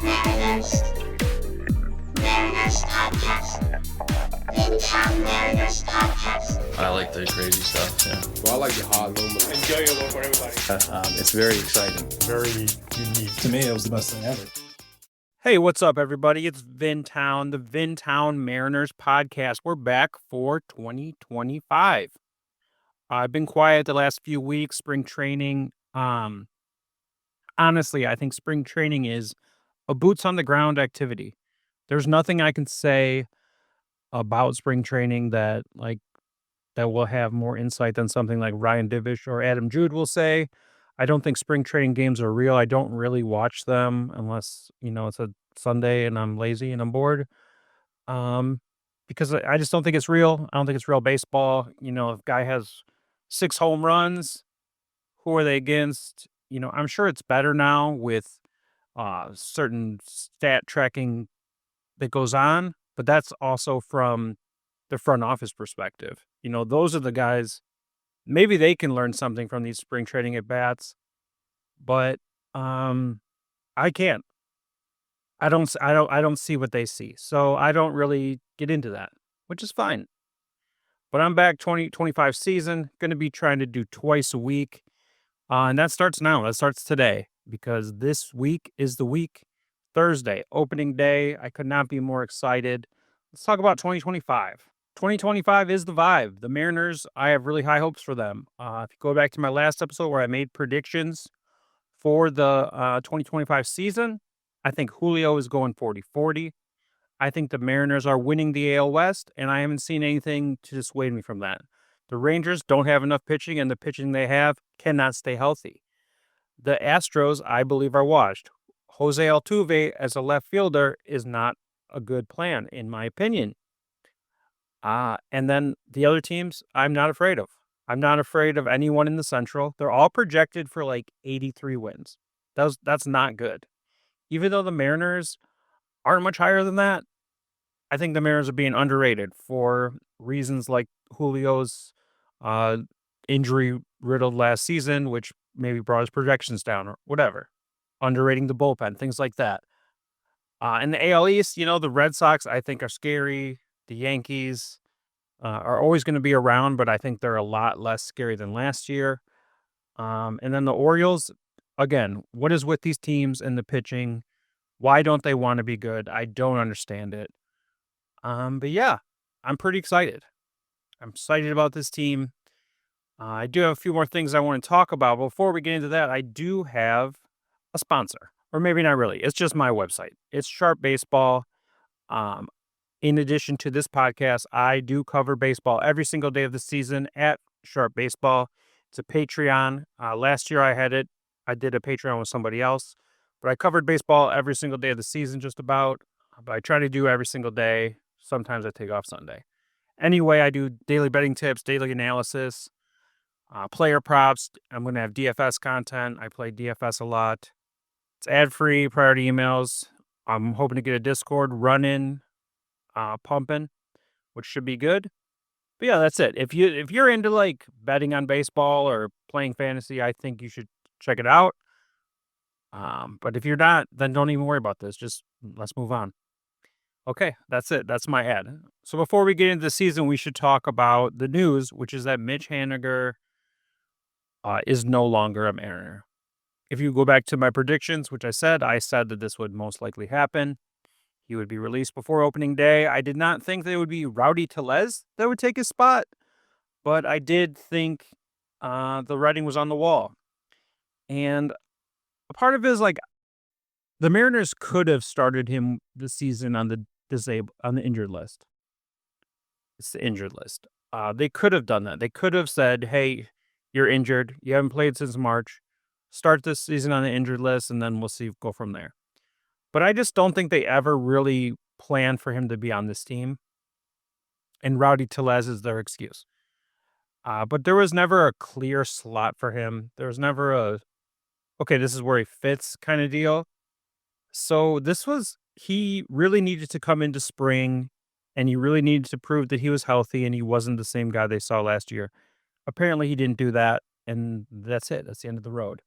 Mariners. Mariners Podcast. Vintown Mariners Podcast. I like the crazy stuff, yeah. Well, I like the hard moments. Enjoy your local, everybody. It's very exciting. Very unique. To me, it was the best thing ever. Hey, what's up, everybody? It's Vintown, the Vintown Mariners podcast. We're back for 2025. I've been quiet the last few weeks. Spring training. Honestly, I think spring training is a boots on the ground activity. There's nothing I can say about spring training that will have more insight than something like Ryan Divish or Adam Jude will say. I don't think spring training games are real. I don't really watch them unless, it's a Sunday and I'm lazy and I'm bored. Because I just don't think it's real. I don't think it's real baseball. If a guy has 6 home runs, who are they against? I'm sure it's better now with certain stat tracking that goes on, but that's also from the front office perspective. Those are the guys. Maybe they can learn something from these spring training at bats, but I can't. I don't see what they see. So I don't really get into that, which is fine. But I'm back 2025 season, going to be trying to do twice a week. And that starts now. That starts today because this week is the week. Thursday, opening day. I could not be more excited. Let's talk about 2025. 2025 is the vibe. The Mariners, I have really high hopes for them. If you go back to my last episode where I made predictions for the 2025 season, I think Julio is going 40-40. I think the Mariners are winning the AL West, and I haven't seen anything to dissuade me from that. The Rangers don't have enough pitching, and the pitching they have cannot stay healthy. The Astros, I believe, are washed. Jose Altuve as a left fielder is not a good plan, in my opinion. And then the other teams, I'm not afraid of. I'm not afraid of anyone in the Central. They're all projected for like 83 wins. That's not good. Even though the Mariners aren't much higher than that, I think the Mariners are being underrated for reasons like Julio's injury-riddled last season, which maybe brought his projections down or whatever. Underrating the bullpen, things like that. In the AL East, the Red Sox, I think, are scary. The Yankees are always going to be around, but I think they're a lot less scary than last year. And then the Orioles, again, what is with these teams and the pitching? Why don't they want to be good? I don't understand it. But yeah, I'm pretty excited. I'm excited about this team. I do have a few more things I want to talk about. Before we get into that, I do have a sponsor. Or maybe not really. It's just my website. It's Sharp Baseball. In addition to this podcast, I do cover baseball every single day of the season at Sharp Baseball. It's a Patreon. Last year I did a Patreon with somebody else. But I covered baseball every single day of the season just about. But I try to do every single day. Sometimes I take off Sunday. Anyway, I do daily betting tips, daily analysis, player props. I'm going to have DFS content. I play DFS a lot. It's ad-free, priority emails. I'm hoping to get a Discord running, pumping, which should be good. But yeah, that's it. If you're into like betting on baseball or playing fantasy, I think you should check it out. But if you're not, then don't even worry about this. Just let's move on. Okay, that's it. That's my ad. So before we get into the season, we should talk about the news, which is that Mitch Haniger is no longer a Mariner. If you go back to my predictions, which I said that this would most likely happen. He would be released before opening day. I did not think that it would be Rowdy Tellez that would take his spot, but I did think the writing was on the wall. And a part of it is like the Mariners could have started him this season on the injured list. It's the injured list. They could have done that. They could have said, "Hey, you're injured. You haven't played since March. Start this season on the injured list, and then we'll go from there." But I just don't think they ever really planned for him to be on this team. And Rowdy Tellez is their excuse. But there was never a clear slot for him. There was never okay, this is where he fits kind of deal. So he really needed to come into spring, and he really needed to prove that he was healthy and he wasn't the same guy they saw last year. Apparently, he didn't do that, and that's it. That's the end of the road.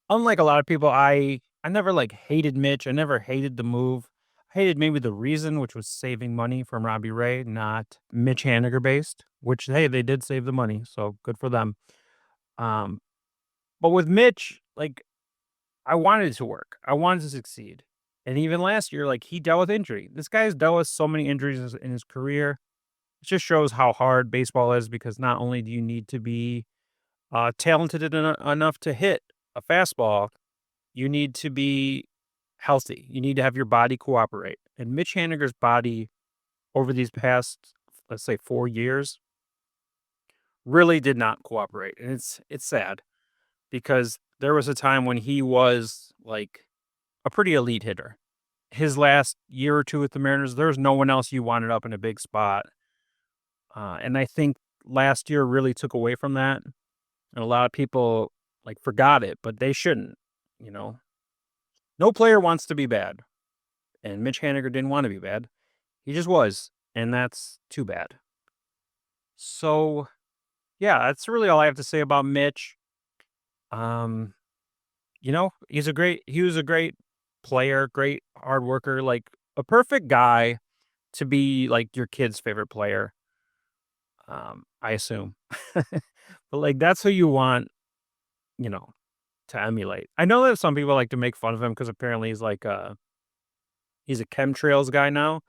Unlike a lot of people, I I never like hated Mitch. I never hated the move. I hated maybe the reason, which was saving money from Robbie Ray, not Mitch Haniger based, which, hey, they did save the money. So good for them. Um, but with Mitch, like, I wanted it to work. I wanted to succeed. And even last year, like, he dealt with injury. This guy's dealt with so many injuries in his career. It just shows how hard baseball is, because not only do you need to be talented enough to hit a fastball, you need to be healthy. You need to have your body cooperate. And Mitch Haniger's body over these past, let's say, 4 years, really did not cooperate. And it's sad, because there was a time when he was like a pretty elite hitter. His last year or two with the Mariners, there's no one else you wanted up in a big spot. And I think last year really took away from that. And a lot of people like forgot it, but they shouldn't, you know. No player wants to be bad. And Mitch Haniger didn't want to be bad. He just was. And that's too bad. So yeah, that's really all I have to say about Mitch. Um, he was a great player, great hard worker, like a perfect guy to be like your kid's favorite player. I assume. But like that's who you want, you know, to emulate. I know that some people like to make fun of him because apparently he's a chemtrails guy now.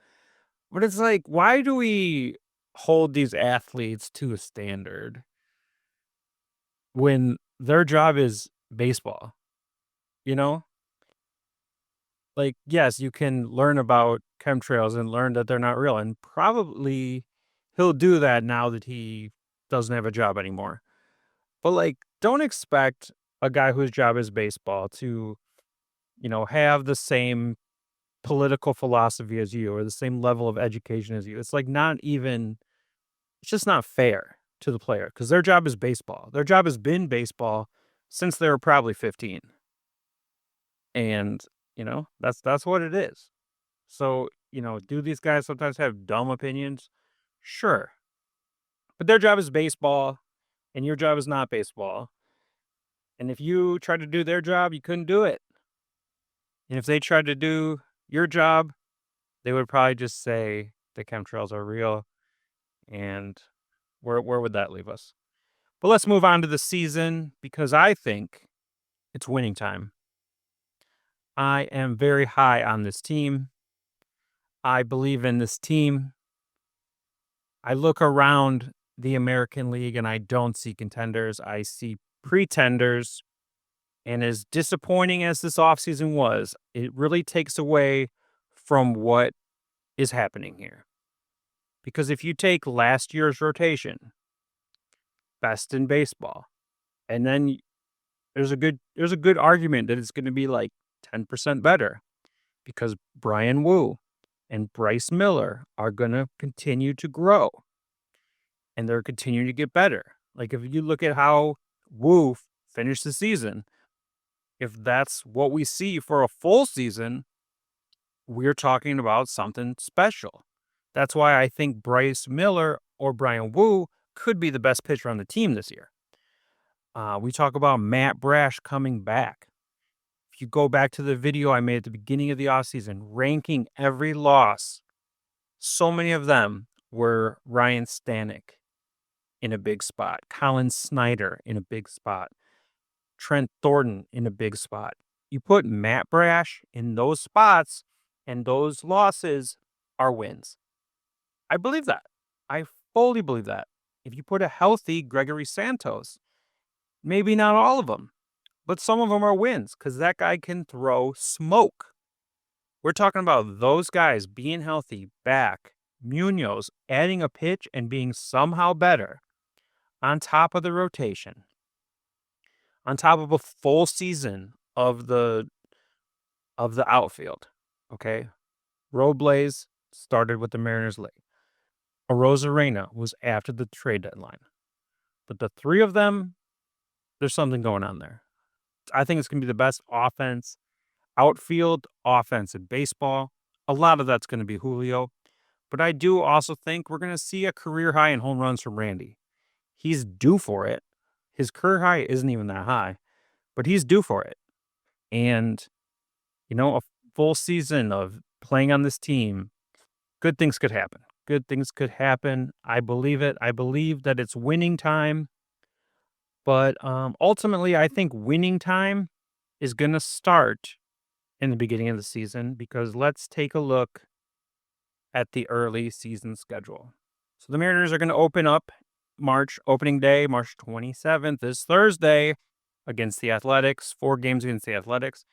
But it's like, why do we hold these athletes to a standard when their job is baseball? You know? Like, yes, you can learn about chemtrails and learn that they're not real. And probably he'll do that now that he doesn't have a job anymore. But like, don't expect a guy whose job is baseball to, have the same political philosophy as you or the same level of education as you. It's like it's just not fair to the player, because their job is baseball. Their job has been baseball since they were probably 15. And, that's what it is. So, do these guys sometimes have dumb opinions? Sure. But their job is baseball and your job is not baseball. And if you tried to do their job, you couldn't do it. And if they tried to do your job, they would probably just say the chemtrails are real. And where would that leave us? But let's move on to the season, because I think it's winning time. I am very high on this team. I believe in this team. I look around the American League and I don't see contenders. I see pretenders. And as disappointing as this offseason was, it really takes away from what is happening here. Because if you take last year's rotation, best in baseball, and then there's a good argument that it's going to be like 10% better, because Brian Wu and Bryce Miller are going to continue to grow and they're continuing to get better. Like, if you look at how Wu finished the season, if that's what we see for a full season, we're talking about something special. That's why I think Bryce Miller or Brian Wu could be the best pitcher on the team this year. We talk about Matt Brash coming back. If you go back to the video I made at the beginning of the offseason, ranking every loss, so many of them were Ryan Stanek in a big spot, Colin Snyder in a big spot, Trent Thornton in a big spot. You put Matt Brash in those spots, and those losses are wins. I believe that. I fully believe that. If you put a healthy Gregory Santos, maybe not all of them, but some of them are wins, because that guy can throw smoke. We're talking about those guys being healthy, back, Munoz adding a pitch and being somehow better on top of the rotation, on top of a full season of the outfield. Okay. Robles started with the Mariners late. Arozarena was after the trade deadline. But the three of them, there's something going on there. I think it's going to be the best outfield offense in baseball. A lot of that's going to be Julio. But I do also think we're going to see a career high in home runs from Randy. He's due for it. His career high isn't even that high, but he's due for it. And a full season of playing on this team, good things could happen. Good things could happen. I believe it. I believe that it's winning time. But ultimately, I think winning time is going to start in the beginning of the season because let's take a look at the early season schedule. So the Mariners are going to open up opening day, March 27th, this Thursday against the Athletics, 4 games against the Athletics.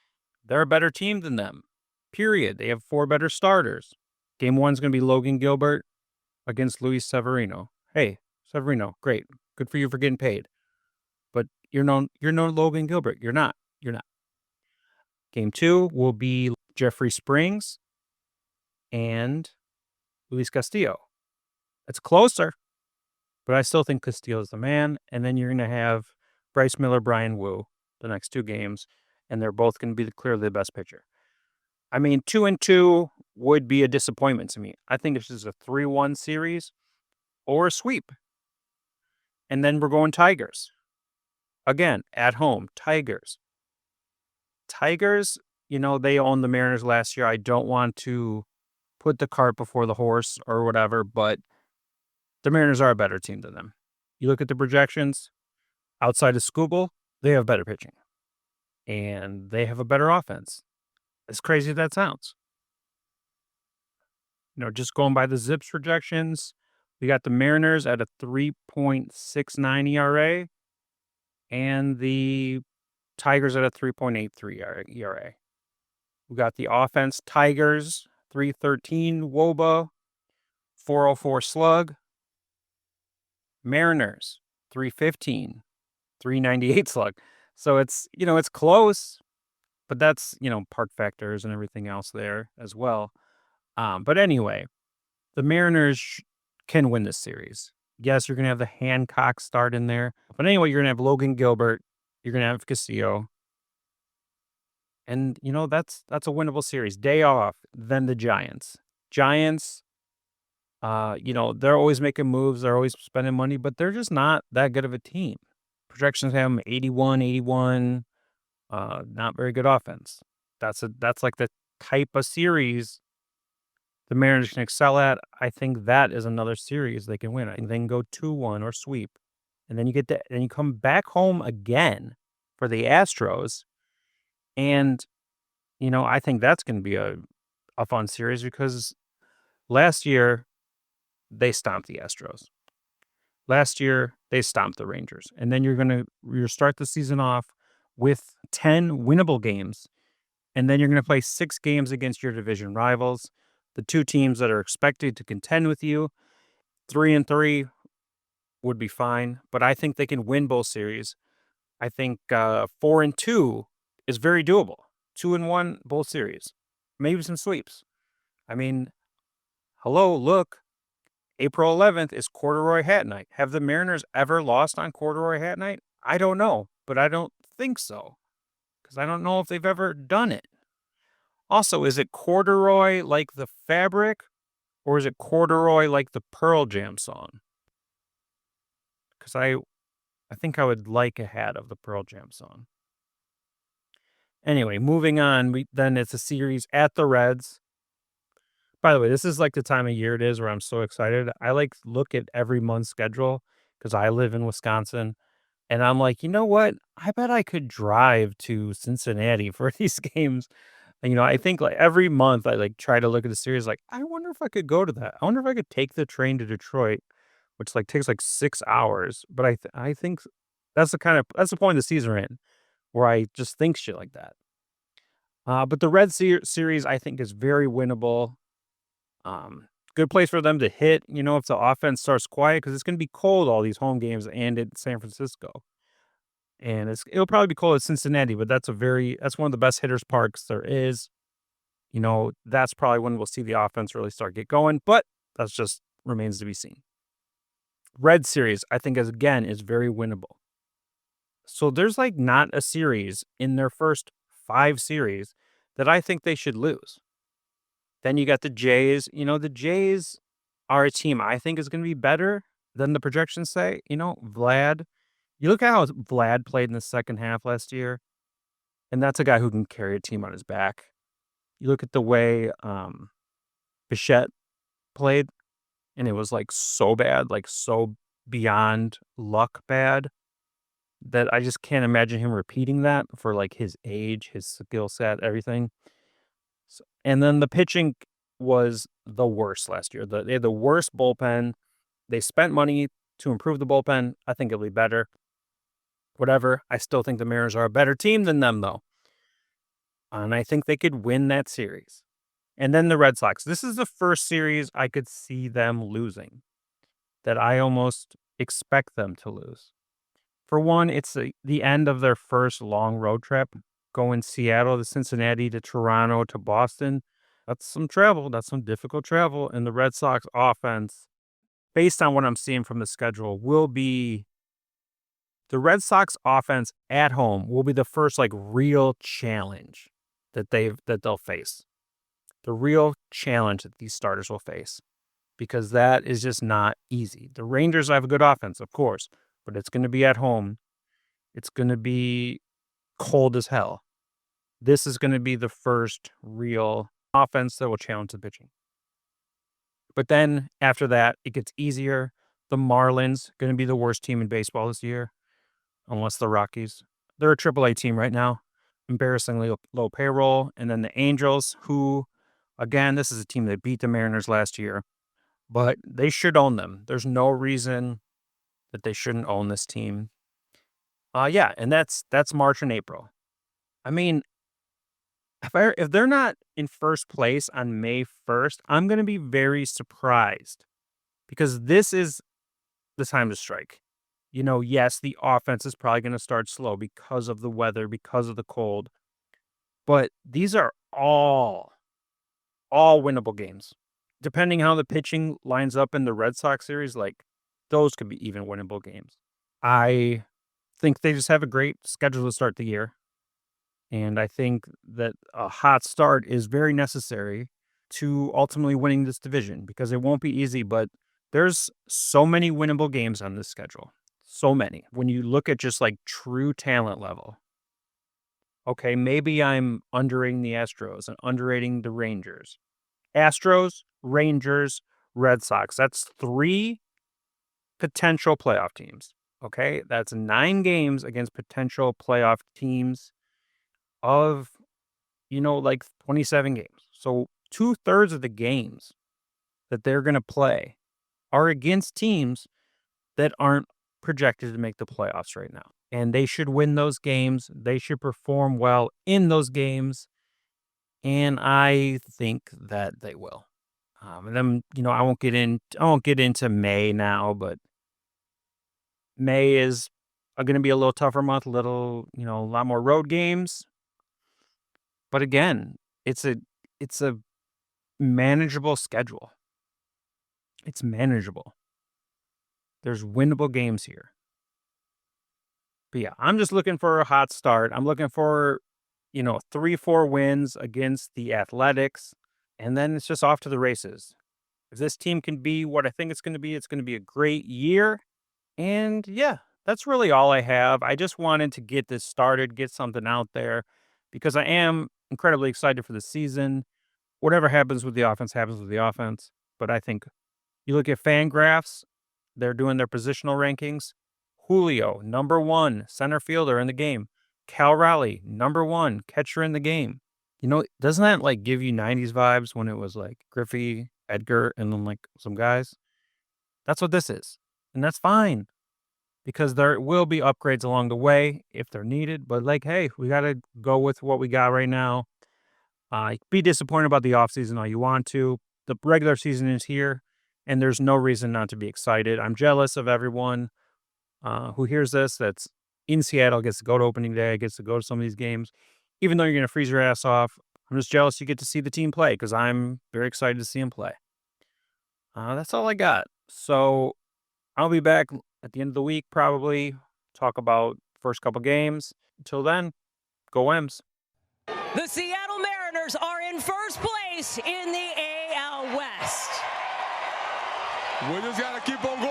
They're a better team than them, period. They have 4 better starters. Game 1 is going to be Logan Gilbert against Luis Severino. Hey, Severino, great. Good for you for getting paid. But you're no Logan Gilbert. You're not. Game 2 will be Jeffrey Springs and Luis Castillo. It's closer, but I still think Castillo is the man. And then you're going to have Bryce Miller, Brian Wu, the next 2 games, and they're both going to be clearly the best pitcher. I mean, 2-2 would be a disappointment to me. I think this is a 3-1 series or a sweep. And then we're going Tigers. Again, at home, Tigers. Tigers, they owned the Mariners last year. I don't want to put the cart before the horse or whatever, but the Mariners are a better team than them. You look at the projections, outside of Skubal, they have better pitching. And they have a better offense. As crazy as that sounds. Just going by the Zips projections, we got the Mariners at a 3.69 ERA and the Tigers at a 3.83 ERA. We got the offense, Tigers, 313 WOBA, 404 slug. Mariners, 315, 398 slug. So it's close, but that's, park factors and everything else there as well. But anyway, the Mariners can win this series. Yes, you're going to have the Hancock start in there. But anyway, you're going to have Logan Gilbert. You're going to have Castillo. And, that's a winnable series. Day off, then the Giants. Giants, they're always making moves. They're always spending money, but they're just not that good of a team. Projections have them 81, not very good offense. That's like the type of series the Mariners can excel at. I think that is another series they can win. I think they can go 2-1 or sweep. And then you come back home again for the Astros. And, I think that's going to be a fun series because last year they stomped the Astros. Last year they stomped the Rangers. And then you're start the season off with 10 winnable games. And then you're going to play 6 games against your division rivals. The 2 teams that are expected to contend with you, 3-3 would be fine, but I think they can win both series. I think 4-2 is very doable. 2-1 both series, maybe some sweeps. I mean, look, April 11th is Corduroy Hat Night. Have the Mariners ever lost on Corduroy Hat Night? I don't know, but I don't think so because I don't know if they've ever done it. Also, is it corduroy like the fabric, or is it corduroy like the Pearl Jam song? Because I think I would like a hat of the Pearl Jam song. Anyway, moving on, then it's a series at the Reds. By the way, this is like the time of year it is where I'm so excited. I look at every month's schedule because I live in Wisconsin. And I'm like, you know what? I bet I could drive to Cincinnati for these games. And, I think every month I try to look at the series I wonder if I could go to that. I wonder if I could take the train to Detroit, which takes 6 hours. But I think that's the point of the season we're in, where I just think shit like that. But the Red series I think is very winnable. Good place for them to hit, if the offense starts quiet, because it's going to be cold all these home games and in San Francisco. And it'll probably be cold at Cincinnati, but that's one of the best hitters parks there is. That's probably when we'll see the offense really start get going, but that's just remains to be seen. Red series, I think, is very winnable. So there's not a series in their first 5 series that I think they should lose. Then you got the Jays. The Jays are a team I think is going to be better than the projections say. Vlad. You look at how Vlad played in the second half last year, and that's a guy who can carry a team on his back. You look at the way Bichette played, and it was like so bad, like so beyond luck bad, that I just can't imagine him repeating that for like his age, his skill set, everything. And then the pitching was the worst last year. They had the worst bullpen. They spent money to improve the bullpen. I think it'll be better. Whatever. I still think the Mariners are a better team than them, though. And I think they could win that series. And then the Red Sox. This is the first series I could see them losing, that I almost expect them to lose. For one, it's the end of their first long road trip, going Seattle to Cincinnati to Toronto to Boston. That's some travel. That's some difficult travel. And the Red Sox offense, based on what I'm seeing from the schedule, will be the Red Sox offense at home will be the first like real challenge that they'll face. The real challenge that these starters will face, because that is just not easy. The Rangers have a good offense, of course, but it's going to be at home. It's going to be cold as hell. This is going to be the first real offense that will challenge the pitching. But then after that, it gets easier. The Marlins going to be the worst team in baseball this year, unless the Rockies. They're a AAA team right now, embarrassingly low payroll. And then the Angels, who, again, this is a team that beat the Mariners last year, but they should own them. There's no reason that they shouldn't own this team. Yeah, and that's March and April. I mean, if they're not in first place on May 1st, I'm going to be very surprised, because this is the time to strike. You know, yes, the offense is probably going to start slow because of the weather, because of the cold, but these are all winnable games. Depending how the pitching lines up in the Red Sox series, like those could be even winnable games. I think they just have a great schedule to start the year. And I think that a hot start is very necessary to ultimately winning this division, because it won't be easy, but there's so many winnable games on this schedule. So many. When you look at just like true talent level. Okay, maybe I'm underrating the Astros and underrating the Rangers. Astros, Rangers, Red Sox. That's 3 potential playoff teams. Okay, that's 9 games against potential playoff teams of, like 27 games. So 2/3 of the games that they're going to play are against teams that aren't projected to make the playoffs right now. And they should win those games. They should perform well in those games. And I think that they will. And then, I won't get into May now, but May is going to be a little tougher month, a lot more road games. But again, it's a manageable schedule. It's manageable. There's winnable games here. But yeah, I'm just looking for a hot start. I'm looking for, 3-4 wins against the Athletics, and then it's just off to the races. If this team can be what I think it's going to be a great year. And yeah, that's really all I have. I just wanted to get this started, get something out there, because I am incredibly excited for the season. Whatever happens with the offense happens with the offense. But I think you look at Fangraphs, they're doing their positional rankings. Julio, number 1 center fielder in the game. Cal Raleigh, number 1 catcher in the game. Doesn't that like give you 90s vibes when it was like Griffey, Edgar, and then like some guys? That's what this is. And that's fine, because there will be upgrades along the way if they're needed. But like, hey, we got to go with what we got right now. Be disappointed about the offseason all you want to. The regular season is here, and there's no reason not to be excited. I'm jealous of everyone who hears this that's in Seattle, gets to go to opening day, gets to go to some of these games. Even though you're going to freeze your ass off, I'm just jealous you get to see the team play, because I'm very excited to see them play. That's all I got. So I'll be back at the end of the week, probably talk about first couple games. Until then, go M's. The Seattle Mariners are in first place in the AL West. We just got to keep on going.